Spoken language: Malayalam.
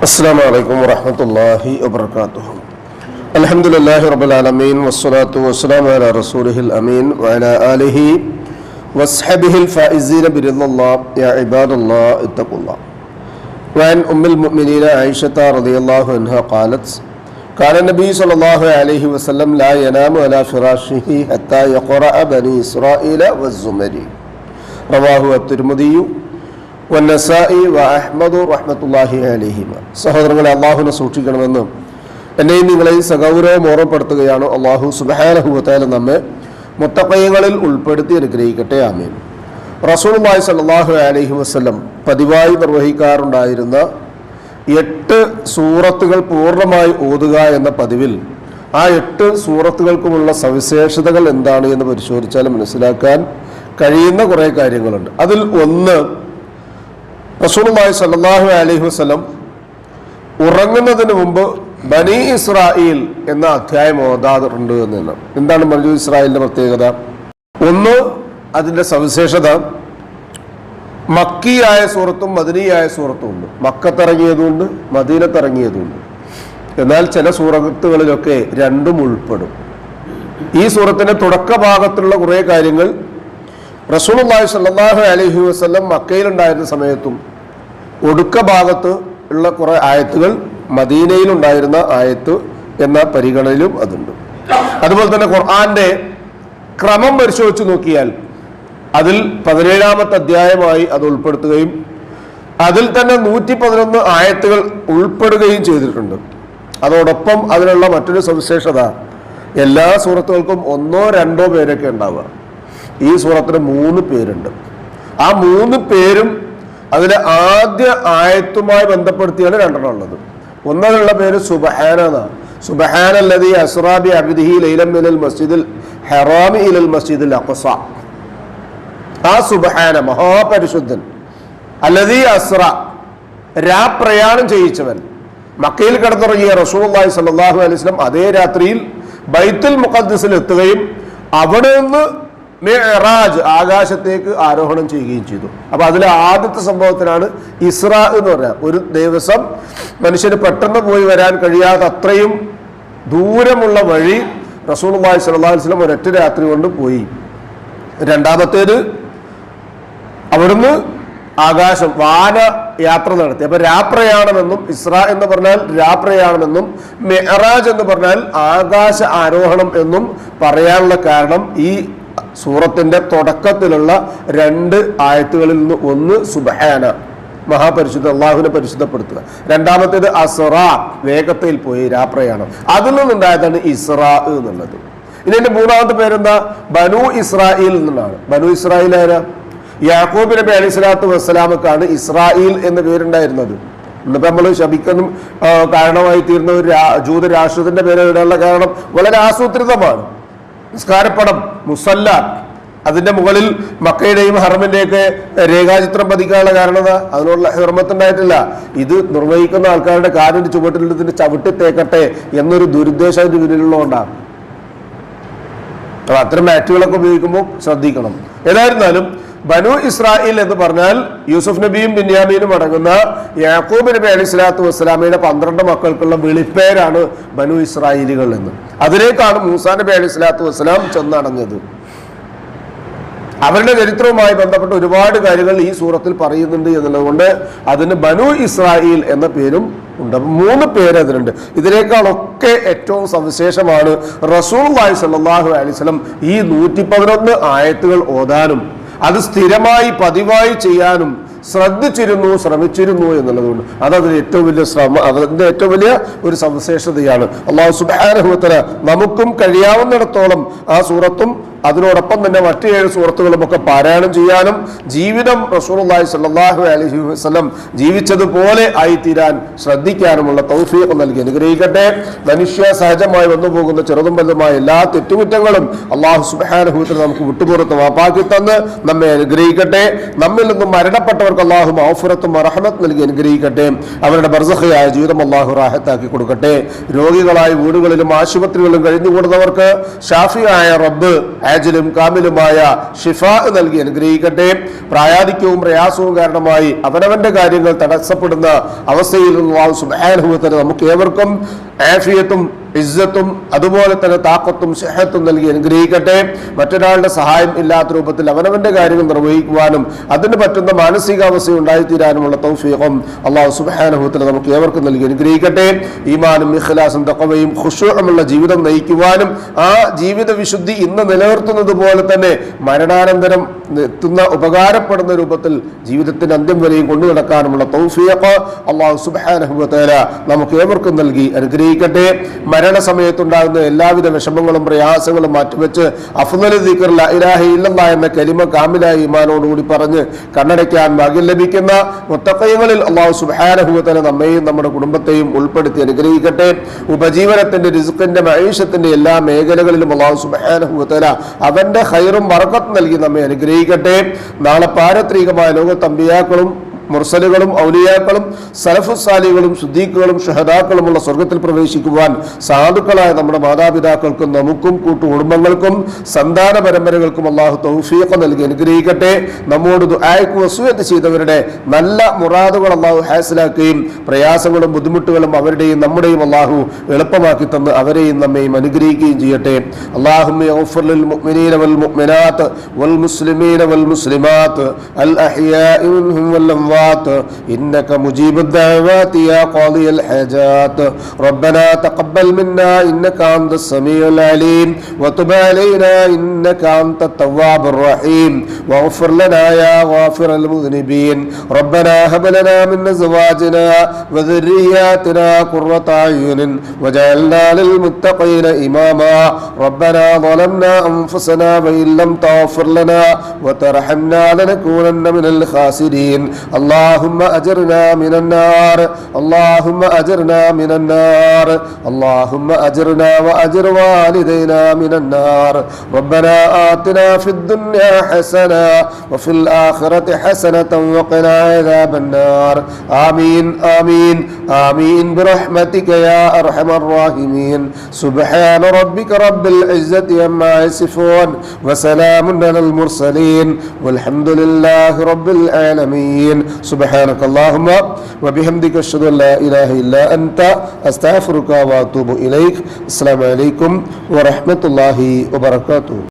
السلام عليكم ورحمة الله وبركاته. الحمد لله رب العالمين والصلاة والسلام على رسوله الأمين وعلى آله وصحبه الفائزين برضا الله. يا عباد الله اتقوا الله. وعن أم المؤمنين عائشة رضي الله عنها قالت: كان النبي صلى الله عليه وسلم لا ينام على فراشه حتى يقرأ بني إسرائيل والزمر. رواه الترمذي വന്നസായി വഅഹ്മദു റഹ്മത്തുള്ളാഹി അലൈഹിമ. സഹോദരങ്ങളെ, അള്ളാഹുവിനെ സൂക്ഷിക്കണമെന്ന് എന്നെയും നിങ്ങളെയും സഗൗരവം ഓർമ്മപ്പെടുത്തുകയാണ്. അള്ളാഹു സുബ്ഹാനഹു വ തആല നമ്മെ മുത്തഖീങ്ങളിൽ ഉൾപ്പെടുത്തി അനുഗ്രഹിക്കട്ടെ. ആമീൻ. റസൂലുള്ളാഹി സ്വല്ലല്ലാഹു അലൈഹി വസല്ലം പതിവായി നിർവഹിക്കാറുണ്ടായിരുന്ന 8 സൂറത്തുകൾ പൂർണ്ണമായി ഓതുക എന്ന പതിവിൽ ആ 8 സൂറത്തുകൾക്കുമുള്ള സവിശേഷതകൾ എന്താണ് എന്ന് പരിശോധിച്ചാൽ മനസ്സിലാക്കാൻ കഴിയുന്ന കുറേ കാര്യങ്ങളുണ്ട്. അതിൽ ഒന്ന്, റസൂലുള്ളാഹി സ്വല്ലല്ലാഹു അലൈഹി വസല്ലം ഉറങ്ങുന്നതിന് മുമ്പ് ബനി ഇസ്രായേൽ എന്ന അധ്യായം ഓതാറുണ്ട് എന്നാണ്. എന്താണ് ബനി ഇസ്രായേലിന്റെ പ്രത്യേകത? ഒന്ന്, അതിന്റെ സവിശേഷത മക്കിയായ സൂറത്തും മദനിയായ സൂറത്തും ഉണ്ട്. മക്കത്തിറങ്ങിയതുണ്ട്, മദീനത്തിറങ്ങിയതുണ്ട്. എന്നാൽ ചില സൂറത്തുകളിലൊക്കെ രണ്ടും ഉൾപ്പെടും. ഈ സൂറത്തിന്റെ തുടക്ക ഭാഗത്തുള്ള കുറേ കാര്യങ്ങൾ റസൂലുള്ളാഹി സ്വല്ലല്ലാഹു അലൈഹി വസല്ലം മക്കയിലുണ്ടായിരുന്ന സമയത്തും ഒടുക്ക ഭാഗത്ത് ഉള്ള കുറേ ആയത്തുകൾ മദീനയിലുണ്ടായിരുന്ന ആയത്ത് എന്ന പരിഗണനയിലും അതുണ്ട്. അതുപോലെ തന്നെ ഖുർആന്റെ ക്രമം പരിശോധിച്ച് നോക്കിയാൽ അതിൽ 17-ാമത്തെ അധ്യായമായി അത് ഉൾപ്പെടുത്തുകയും അതിൽ തന്നെ 111 ആയത്തുകൾ ഉൾപ്പെടുകയും ചെയ്തിട്ടുണ്ട്. അതോടൊപ്പം അതിനുള്ള മറ്റൊരു സവിശേഷത, എല്ലാ സൂറത്തുകൾക്കും 1-2 പേരൊക്കെ ഉണ്ടാവുക. ഈ സൂറത്തിന് 3 പേരുണ്ട്. ആ 3 പേരും അതിലെ ആദ്യ ആയത്തുമായി ബന്ധപ്പെടുത്തിയാണ് 2 ഉള്ളത്. ഒന്നിനുള്ള പേര് സുബ്ഹാന. സുബ്ഹാനല്ലദീ അസ്റാ ബി അബ്ദിഹി ലൈലൻ മിനൽ മസ്ജിദിൽ ഹറാമി ഇലൽ മസ്ജിദിൽ അഖ്സ. ആ സുബ്ഹാന മഹാപരിശുദ്ധൻ. അല്ലദീ അസ്റാ, രാപ്രയാണം ചെയ്യിച്ചവൻ. മക്കയിൽ കിടന്നുറങ്ങിയ റസൂലുള്ളാഹി സ്വല്ലല്ലാഹു അലൈഹി വസല്ലം അതേ രാത്രിയിൽ ബൈത്തുൽ മുഖദ്ദസിൽ എത്തുകയും അവിടെ നിന്ന് മിഅ്റാജ്, ആകാശത്തേക്ക് ആരോഹണം ചെയ്യുകയും ചെയ്തു. അപ്പൊ അതിലെ ആദ്യത്തെ സംഭവത്തിനാണ് ഇസ്രാ എന്ന് പറഞ്ഞാൽ. ഒരു ദിവസം മനുഷ്യന് പെട്ടെന്ന് പോയി വരാൻ കഴിയാത്ത അത്രയും ദൂരമുള്ള വഴി റസൂലുള്ളാഹി സ്വല്ലല്ലാഹു അലൈഹി വസല്ലം ഒരൊറ്റ രാത്രി കൊണ്ട് പോയി. രണ്ടാമത്തേത് അവിടുന്ന് ആകാശം വാന യാത്ര നടത്തി. അപ്പൊ രാപ്രയാണമെന്നും ഇസ്രാ എന്ന് പറഞ്ഞാൽ രാപ്രയാണമെന്നും മിഅ്റാജ് എന്ന് പറഞ്ഞാൽ ആകാശ ആരോഹണം എന്നും പറയാനുള്ള കാരണം ഈ സൂറത്തിന്റെ തുടക്കത്തിലുള്ള 2 ആയത്തുകളിൽ നിന്ന് ഒന്ന് സുബ്ഹാന, മഹാപരിശുദ്ധ അള്ളാഹുവിനെ പരിശുദ്ധപ്പെടുത്തുക. രണ്ടാമത്തേത് അസ്റാ, വേഗത്തിൽ പോയി രാപ്രയാണം. അതിൽ നിന്നുണ്ടായതാണ് ഇസ്രാ എന്നുള്ളത്. ഇനി എന്റെ 3-ാമത്തെ പേരെന്താ? ബനു ഇസ്രായേൽ എന്നാണ്. ബനു ഇസ്രായേൽ ആരാ? യാക്കൂബ് നബി അലൈഹി സ്വലാത്തു വസ്സലാമക്കാണ് ഇസ്രായേൽ എന്ന പേരുണ്ടായിരുന്നത്. ഇന്നിപ്പോ നമ്മൾ ശപിക്കാനും കാരണമായി തീർന്ന ഒരു ജൂത രാഷ്ട്രത്തിന്റെ പേരിടാനുള്ള കാരണം വളരെ ആസൂത്രിതമാണ്. നിസ്കാരപ്പടം, മുസല്ല, അതിന്റെ മുകളിൽ മക്കയുടെയും ഹറമിന്റെയൊക്കെ രേഖാചിത്രം പതിക്കാനുള്ള കാരണത അതിനുള്ള ഹിർമത്തുണ്ടായിട്ടില്ല. ഇത് നിർവഹിക്കുന്ന ആൾക്കാരുടെ കാലിന്റെ ചുവട്ടിൽ ഇതിന്റെ ചവിട്ടി തേക്കട്ടെ എന്നൊരു ദുരുദ്ദേശം അതിന്റെ പിന്നിലുള്ളതുകൊണ്ടാണ്. അപ്പൊ അത്തരം മാറ്റുകളൊക്കെ ഉപയോഗിക്കുമ്പോൾ ശ്രദ്ധിക്കണം. ഏതായിരുന്നാലും ബനു ഇസ്രായേൽ എന്ന് പറഞ്ഞാൽ യൂസുഫ് നബിയും ബിന്യാമീനും അടങ്ങുന്ന യാക്കൂബ് നബി അലൈഹി സ്വലാത്തു വസ്സലാമയുടെ 12 മക്കൾക്കുള്ള വിളിപ്പേരാണ് ബനു ഇസ്രായേലികൾ എന്ന്. അതിലേക്കാണ് മൂസാ നബി അലൈഹി സ്വലാത്തു വസ്സലാം ചെന്നടഞ്ഞത്. അവരുടെ ചരിത്രവുമായി ബന്ധപ്പെട്ട ഒരുപാട് കാര്യങ്ങൾ ഈ സൂറത്തിൽ പറയുന്നുണ്ട് എന്നുള്ളത് കൊണ്ട് അതിന് ബനു ഇസ്രായേൽ എന്ന പേരും ഉണ്ട്. 3 പേര് അതിനുണ്ട്. ഇതിനേക്കാളൊക്കെ ഏറ്റവും സവിശേഷമാണ് റസൂലുള്ളാഹി സ്വല്ലല്ലാഹു അലൈഹി വസല്ലം ഈ 111 ആയത്തുകൾ ഓതാനും അത് സ്ഥിരമായി പതിവായി ചെയ്യാനും ശ്രമിച്ചിരുന്നു എന്നുള്ളതുകൊണ്ട് അതതിന് ഏറ്റവും വലിയ അതിന്റെ ഏറ്റവും വലിയ ഒരു സവിശേഷതയാണ്. അല്ലാഹു സുബ്ഹാനഹു വ തആല നമുക്കും കഴിയാവുന്നിടത്തോളം ആ സൂറത്തും അതിനോടൊപ്പം തന്നെ മറ്റു 7 സൂറത്തുകളും ഒക്കെ പാരായണം ചെയ്യാനും ജീവിതം റസൂലുള്ളാഹി സ്വല്ലല്ലാഹു അലൈഹി വസല്ലം ജീവിച്ചതുപോലെ ആയിത്തീരാൻ ശ്രദ്ധിക്കാനുമുള്ള തൗഫീഖ് നൽകി അനുഗ്രഹിക്കട്ടെ. മനുഷ്യ സഹജമായി വന്നുപോകുന്ന ചെറുതും വലുതുമായ എല്ലാ തെറ്റുകുറ്റങ്ങളും അല്ലാഹു സുബ്ഹാനഹു വ തആല നമുക്ക് വിട്ടുപുറത്ത് മാപ്പാക്കി തന്ന് നമ്മെ അനുഗ്രഹിക്കട്ടെ. നമ്മിൽ നിന്നും മരണപ്പെട്ടവർക്ക് അല്ലാഹു മഗ്ഫിറത്തും റഹ്മത്ത് നൽകി അനുഗ്രഹിക്കട്ടെ. അവരുടെ ബർസഖിയായ ജീവിതം അല്ലാഹു റാഹത്താക്കി കൊടുക്കട്ടെ. രോഗികളായ വീടുകളിലും ആശുപത്രികളിലും കഴിഞ്ഞുകൂടുന്നവർക്ക് ഷാഫിയായ റബ്ബ് ആജിലും കാമിലുമായ ഷിഫാ നൽകി അനുഗ്രഹിക്കട്ടെ. പ്രായാധിക്യവും പ്രയാസവും കാരണമായി അവനവന്റെ കാര്യങ്ങൾ തടസ്സപ്പെടുന്ന അവസ്ഥയിൽ അല്ലാഹു സുബ്ഹാനഹു വ തആല നമുക്ക് ഏവർക്കും ആഫിയത്തും ഇസ്സത്തും അതുപോലെ തന്നെ താക്കത്തും സിഹത്തും നൽകി അനുഗ്രഹിക്കട്ടെ. മറ്റൊരാളുടെ സഹായം ഇല്ലാത്ത രൂപത്തിൽ അവനവന്റെ കാര്യങ്ങൾ നിർവഹിക്കുവാനും അതിന് പറ്റുന്ന മാനസികാവസ്ഥ ഉണ്ടായിത്തീരാനുമുള്ള തൗഫീഖും അല്ലാഹു സുബ്ഹാനഹു വ തആല നമുക്ക് ഏവർക്കും നൽകി അനുഗ്രഹിക്കട്ടെ. ഈമാനും ഇഖ്ലാസും തഖ്വയും ഖുശൂഉമുള്ള ജീവിതം നയിക്കുവാനും ആ ജീവിത വിശുദ്ധി ഇന്ന് നിലനിർത്തുന്നത് പോലെ തന്നെ മരണാനന്തരം എത്തുന്ന ഉപകാരപ്പെടുന്ന രൂപത്തിൽ ജീവിതത്തിന്റെ അന്ത്യം വരെയും കൊണ്ടു നടക്കാനുമുള്ള തൗഫീഖ് അല്ലാഹു സുബ്ഹാനഹു വ തആല നമുക്ക് ഏവർക്കും നൽകി അനുഗ്രഹിക്കട്ടെ. മരണസമയത്തുണ്ടാകുന്ന എല്ലാവിധ വിഷമങ്ങളും പ്രയാസങ്ങളും മാറ്റിവെച്ച് അഫ്ളലു ദിക്ർ ലാ ഇലാഹ ഇല്ലല്ലാഹ് എന്ന കലിമ കാമിലായ ഈമാനോടുകൂടി പറഞ്ഞ് കണ്ണടയ്ക്കാൻ ഭാഗ്യം ലഭിക്കുന്ന മുത്തഖീങ്ങളിൽ അല്ലാഹു സുബ്ഹാനഹു വ തആല നമ്മെയും നമ്മുടെ കുടുംബത്തെയും ഉൾപ്പെടുത്തി അനുഗ്രഹിക്കട്ടെ. ഉപജീവനത്തിന്റെ റിസ്ഖിന്റെ മഈശത്തിന്റെ എല്ലാ മേഖലകളിലും അല്ലാഹു സുബ്ഹാനഹു വ തആല അവന്റെ ഖൈറും ബറക്കത്തും നൽകി നമ്മെ അനുഗ്രഹിക്കട്ടെ. നാളെ പാരത്രികമായ ലോകത്ത് അമ്പിയാക്കളും മുർസലുകളും ഔലിയാക്കളും സലഫു സാലികളും സുദ്ദീഖുകളും ഷഹദാക്കളുമുള്ള സ്വർഗത്തിൽ പ്രവേശിക്കുവാൻ സാധുക്കളായ നമ്മുടെ മാതാപിതാക്കൾക്കും നമുക്കും കൂട്ടുകുടുംബങ്ങൾക്കും സന്താന പരമ്പരകൾക്കും അല്ലാഹു തൗഫീഖ് നൽകി അനുഗ്രഹിക്കട്ടെ. നമ്മോട് ദുആയ്ക്ക് വസിയത്ത് ചെയ്തവരുടെ നല്ല മുറാദുകൾ അല്ലാഹു ഹാസിലാക്കുകയും പ്രയാസങ്ങളും ബുദ്ധിമുട്ടുകളും അവരുടെയും നമ്മുടെയും അല്ലാഹു എളുപ്പമാക്കി തന്ന് അവരെയും നമ്മെയും അനുഗ്രഹിക്കുകയും ചെയ്യട്ടെ. അല്ലാഹുമ്മ ഗ്ഫിർ ലിൽ മുഅ്മിനീന വൽ മുഅ്മിനാത്ത് വൽ മുസ്ലിമീന വൽ മുസ്ലിമാത്ത് അൽ അഹ്യാഇ മിൻഹും വൽ إنك مجيب الدعوات يا قاضي الحاجات ربنا تقبل منا إنك أنت السميع العليم وتب علينا إنك أنت التواب الرحيم واغفر لنا يا غافر المذنبين ربنا هب لنا من أزواجنا وذرياتنا قرة أعين وجعلنا للمتقين إماما ربنا ظلمنا أنفسنا وإن لم تغفر لنا وترحمنا لنكونن من الخاسرين اللهم أجرنا من النار اللهم أجرنا من النار اللهم أجرنا وأجر والدينا من النار ربنا آتنا في الدنيا حسنة وفي الآخرة حسنة وقنا عذاب النار آمين آمين آمين برحمتك يا أرحم الراحمين سبحان ربك رب العزة عما يصفون وسلام على المرسلين والحمد لله رب العالمين سبحانك اللهم وبحمدك أشهد أن لا إله إلا أنت أستغفرك وأتوب إليك السلام عليكم ورحمة الله وبركاته.